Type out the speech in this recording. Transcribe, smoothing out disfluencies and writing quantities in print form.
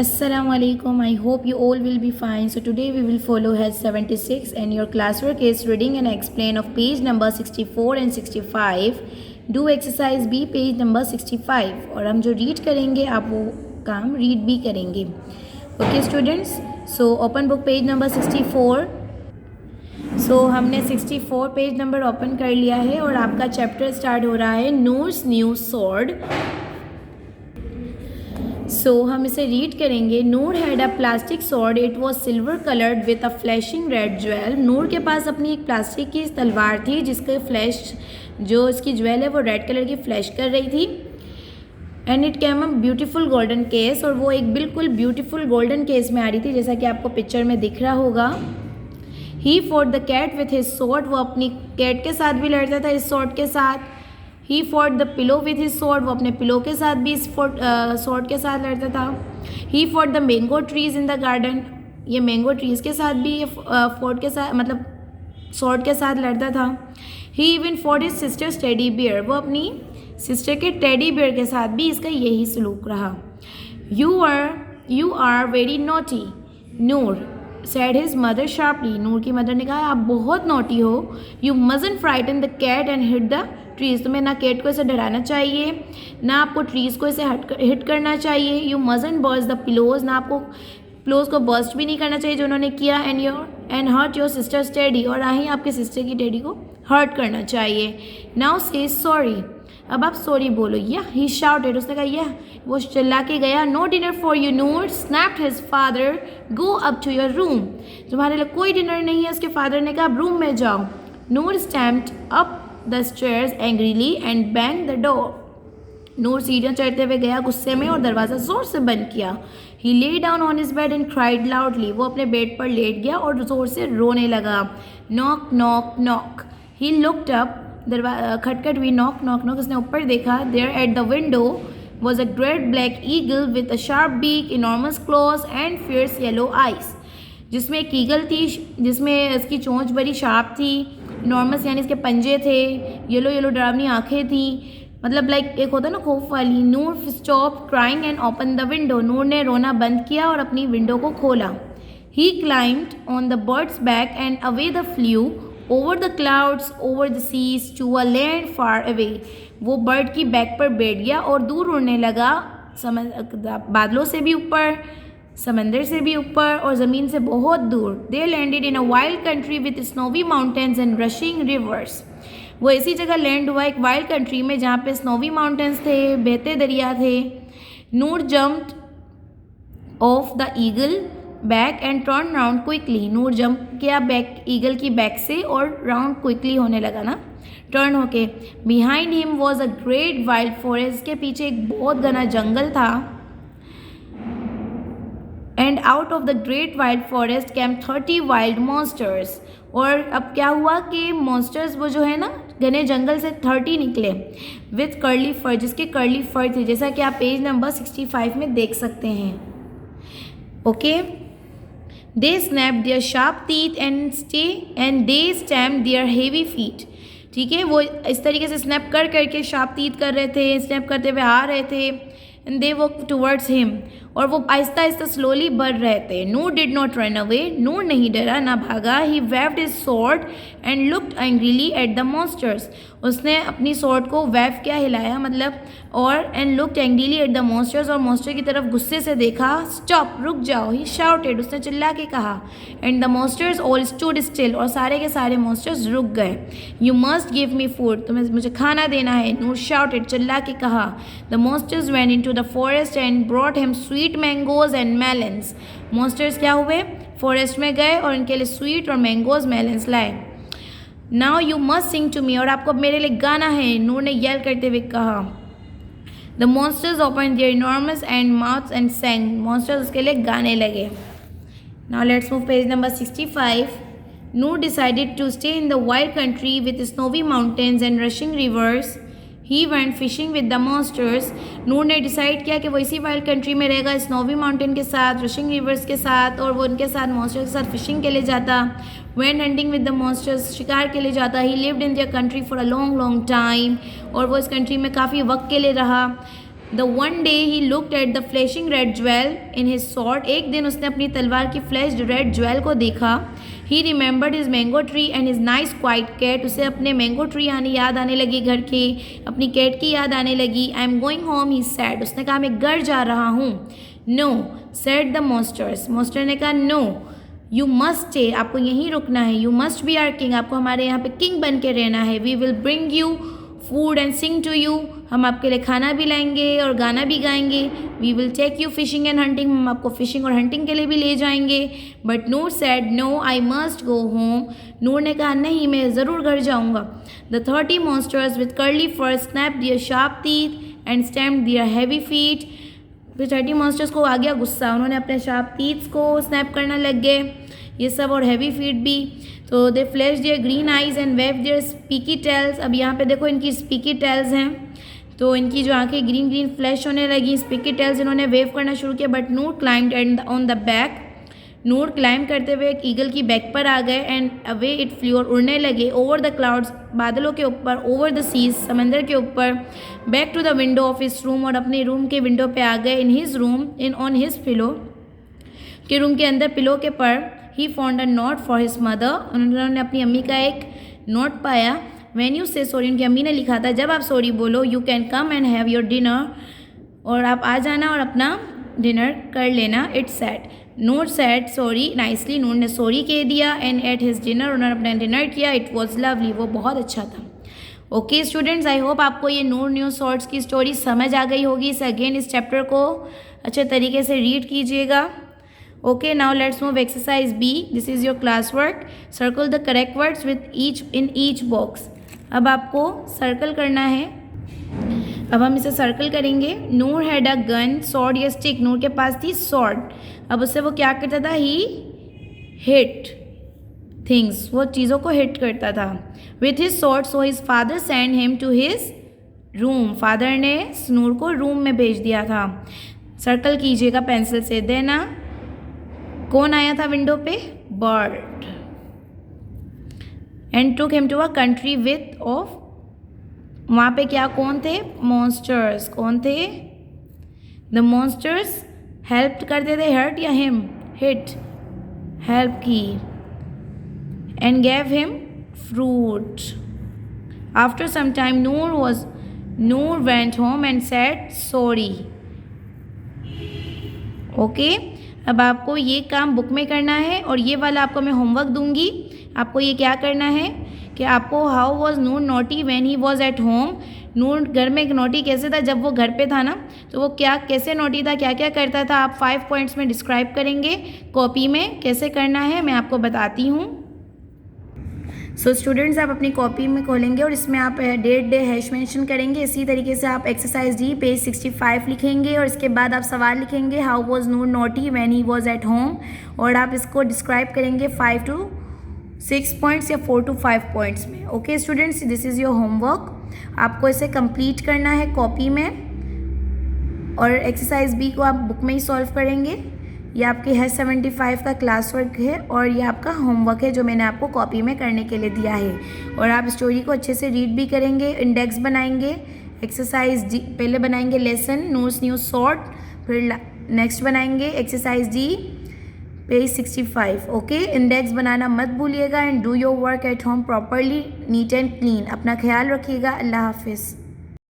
Assalamu alaikum. I hope you all will be fine. So today we will follow Head 76 and your classwork is reading and explain of page number 64 and 65. Do exercise B page number 65 और हम जो read करेंगे आप वो काम read भी करेंगे. Okay students. So open book page number 64. So हमने 64 पेज नंबर ओपन कर लिया है और आपका चैप्टर स्टार्ट हो रहा है नूर्स न्यू स्वॉर्ड. सो हम इसे रीड करेंगे. Noor had a plastic sword. It was silver coloured with a flashing red jewel. Noor के पास अपनी एक प्लास्टिक की तलवार थी जिसके फ्लैश जो इसकी ज्वेल है वो रेड कलर की फ्लैश कर रही थी. And it came a beautiful golden case. और वो एक बिल्कुल ब्यूटीफुल गोल्डन केस में आ रही थी जैसा कि आपको पिक्चर में दिख रहा होगा. He fought the cat with his sword. वो अपनी कैट के साथ भी लड़ता था इस स्वॉर्ड के साथ. ही fought the pillow with his sword. वो अपने पिलो के साथ भी इस स्वॉर्ड के साथ लड़ता था. ही fought the mango trees in the garden. ये मैंगो ट्रीज के साथ भी ये फोर्ट के साथ मतलब स्वॉर्ड के साथ लड़ता था. He even fought his sister teddy bear. वो अपनी सिस्टर के टेडी बियर के साथ भी इसका यही सलूक रहा. You are very naughty Noor said his mother sharply. Noor की मदर ने कहा आप बहुत नोटी हो. You mustn't frighten the cat and hit the trees. तुम्हें ना कैट को इसे डराना चाहिए ना आपको ट्रीज को इसे हिट करना चाहिए. You mustn't burst the pillows. ना आपको पिलोज को बर्स्ट भी नहीं करना चाहिए जो उन्होंने किया. and hurt your sister's teddy. और ना ही आपके सिस्टर की टेडी को हर्ट करना चाहिए. Now say sorry. अब आप सॉरी बोलो. या ही शाउटेड. उसने कहा यह वो चिल्ला के गया. No dinner for you Noor. Snapped his father. Go up to your room. तुम्हारे लिए कोई डिनर नहीं है. उसके फादर ने कहा आप रूम में जाओ. Noor stamped up the stairs angrily and bang the door. Noor सीढ़ियाँ चढ़ते हुए गया गुस्से में और दरवाज़ा ज़ोर से बंद किया. He lay down on his bed and cried loudly. वो अपने बेड पर लेट गया और ज़ोर से रोने लगा. Knock knock knock. He looked up. खटखट हुई. Knock knock knock. उसने ऊपर देखा. There at the window was a great black eagle with a sharp beak, enormous claws and fierce yellow eyes. जिसमें एक ईगल थी जिसमें इसकी चोंच बड़ी शार्प थी. इनॉर्मस यानी इसके पंजे थे. येलो येलो डरावनी आँखें थी. मतलब लाइक एक होता ना खौफ वाली. Noor stop crying and open the window. Noor ने रोना बंद किया और अपनी विंडो को खोला. He climbed on the bird's back and away the flew over the clouds, over the seas, to a land far away. वो बर्ड की बैक पर बैठ गया और दूर उड़ने लगा. बादलों से भी ऊपर, समंदर से भी ऊपर और ज़मीन से बहुत दूर. They landed in a wild country with snowy mountains and rushing rivers. वो ऐसी जगह लैंड हुआ एक वाइल्ड कंट्री में जहाँ पे स्नोवी माउंटेन्स थे, बहते दरिया थे. Noor jumped off the eagle back and turn round quickly. Noor jump किया बैक ईगल की बैक से और राउंड क्विकली होने लगा ना टर्न होके. Behind him was a great wild forest. के पीछे एक बहुत घना जंगल था. And out of the great wild forest came 30 wild monsters. और अब क्या हुआ कि मॉन्स्टर्स वो जो है ना घने जंगल से 30 निकले. विथ कर्ली फर. जिसके कर्ली फर थे जैसा कि आप पेज नंबर 65 में देख सकते हैं. Okay. They snapped their sharp teeth and they stamped their heavy feet. ठीक है. वो इस तरीके से स्नैप कर करके शार्प टीथ कर रहे थे. स्नैप करते हुए आ रहे थे. And they walk towards him. और वो आहिस्ता आहिस्ता स्लोली बढ़ रहे थे. Noor did not run away. Noor नहीं डरा ना भागा. He waved his sword and looked angrily at the monsters. उसने अपनी स्वॉर्ड को वेव क्या हिलाया मतलब और and looked angrily at the monsters. और मॉन्स्टर की तरफ गुस्से से देखा. स्टॉप रुक जाओ. He shouted. उसने चिल्ला के कहा. And the monsters all stood still. और सारे के सारे मॉन्स्टर्स रुक गए. You must give me food. तुम्हें मुझे खाना देना है. नूर शाउटेड. चिल्ला के कहा. The monsters went into the forest and brought him sweet mangoes and melons. Monsters क्या हुए फॉरेस्ट में गए और उनके लिए स्वीट और मैंगोज मेलन्स लाए. Now you must sing to me. और आपको मेरे लिए गाना है. नूर ने येल करते हुए कहा. The monsters open their enormous and mouths and sang. Monsters उसके लिए गाने लगे. Now let's move page number 65. Noor decided to stay in the wild country with snowy mountains and rushing rivers. He went fishing with the monsters. Noor ने decide किया कि वो इसी wild country में रहेगा स्नोवी माउंटेन के साथ, रशिंग रिवर्स के साथ और वो उनके साथ मॉन्स्टर्स के साथ फिशिंग के लिए जाता. Went hunting with the monsters. शिकार के लिए जाता. He lived in their country for a long long time. और वो इस कंट्री में काफ़ी वक्त के लिए रहा. The one day he looked at the flashing red jewel in his sword, एक दिन उसने अपनी तलवार की फ्लैश रेड ज्वेल को देखा. He remembered his mango tree and his nice quiet cat, उसे अपने मैंगो ट्री याद आने लगी, घर की अपनी कैट की याद आने लगी. I am going home he said, उसने कहा मैं घर जा रहा हूँ. No said the monsters, monster ने कहा नो यू मस्ट स्टे, आपको यहीं रुकना है. You must be our king, आपको हमारे यहाँ पे किंग बन के रहना है. We will bring you food and sing to you, हम आपके लिए खाना भी लाएंगे और गाना भी गाएंगे. We will take you fishing and hunting, हम आपको फिशिंग और हंटिंग के लिए भी ले जाएंगे. But Noor said no I must go home, Noor ने कहा नहीं मैं ज़रूर घर जाऊँगा. The 30 monsters with curly fur snap their sharp teeth and stamp their heavy feet. फिर 30 मॉन्स्टर्स को आ गया गुस्सा, उन्होंने अपने शार्प टीथ्स को स्नैप करना लग गए, ये सब, और हैवी फीट भी. तो they flash their green eyes and wave their spiky tails. अब यहाँ पे देखो इनकी स्पीकी टेल्स हैं, तो इनकी जो आंखें ग्रीन ग्रीन फ्लैश होने लगी, स्पीकी टेल्स इन्होंने वेव करना शुरू किया. But Noor climbed and on the back, Noor climb करते हुए एक ईगल की बैक पर आ गए. एंड अवे इट फ्लू, और उड़ने लगे. ओवर द क्लाउड्स, बादलों के ऊपर. ओवर द सीज, समंदर के ऊपर. Back to the window of his room, और अपने रूम के विंडो पे आ गए. In his room, in on his pillow, के रूम के अंदर पिलो के पर. He found a note for his mother, उन्होंने अपनी अम्मी का एक नोट पाया. व्हेन यू से सॉरी, उनकी अम्मी ने लिखा था जब आप सॉरी बोलो you can come and have your dinner, और आप आ जाना और अपना डिनर कर लेना. It said, Noor said sorry nicely, Noor ने सॉरी कह दिया. एंड एट हिज डिनर, उन्होंने अपना डिनर किया. इट वॉज लवली, वो बहुत अच्छा था. ओके स्टूडेंट्स, आई होप आपको ये नूर न्यू सॉर्ट्स की स्टोरी समझ आ गई होगी. इस अगेन इस चैप्टर को अच्छे तरीके से रीड कीजिएगा. Okay, now let's move exercise B. This is your class work. Circle the correct words with each box. अब आपको सर्कल करना है. अब हम इसे सर्कल करेंगे. Noor had a gun, sword या स्टिक. नूर के पास थी सॉर्ड. अब उससे वो क्या करता था? ही हिट थिंग्स, वो चीज़ों को हिट करता था. With his sword, so his father send him to his room. Father ने नूर को रूम में भेज दिया था. सर्कल कीजिएगा पेंसिल से. देना कौन आया था विंडो पे? Bird. And took him to a country with off, वहाँ पे क्या कौन थे? मॉन्स्टर्स. कौन थे? द मॉन्स्टर्स हेल्प करते थे, हर्ट या हिम? हिट, हेल्प की. And gave him fruit. After some time Noor went home and said sorry. Okay, अब आपको ये काम बुक में करना है और ये वाला आपको मैं होमवर्क दूंगी. आपको ये क्या करना है कि आपको how was Noor naughty when he was at home. Noor घर में नोटी कैसे था जब वो घर पे था ना, तो वो क्या कैसे नोटी था, क्या क्या करता था, आप 5 पॉइंट्स में डिस्क्राइब करेंगे. कॉपी में कैसे करना है मैं आपको बताती हूँ. सो स्टूडेंट्स, आप अपनी कॉपी में खोलेंगे और इसमें आप डेट डे हैश मेंशन करेंगे. इसी तरीके से आप एक्सरसाइज डी पेज 65 लिखेंगे और इसके बाद आप सवाल लिखेंगे how was Noor naughty when he was at home, और आप इसको डिस्क्राइब करेंगे 5 to 6 पॉइंट्स या 4 to 5 पॉइंट्स में. Okay students, this is your homework. आपको इसे कंप्लीट करना है कॉपी में, और एक्सरसाइज बी को आप बुक में ही सॉल्व करेंगे. ये आपकी है 75 का क्लास वर्क है और ये आपका होमवर्क है जो मैंने आपको कॉपी में करने के लिए दिया है. और आप स्टोरी को अच्छे से रीड भी करेंगे, इंडेक्स बनाएंगे. एक्सरसाइज डी पहले बनाएंगे लेसन नूर्स न्यू सॉर्ट, फिर नेक्स्ट बनाएंगे exercise D page 65. Okay, index बनाना मत भूलिएगा. And do your work at home properly, neat and clean. अपना ख्याल रखिएगा. अल्लाह हाफिज़.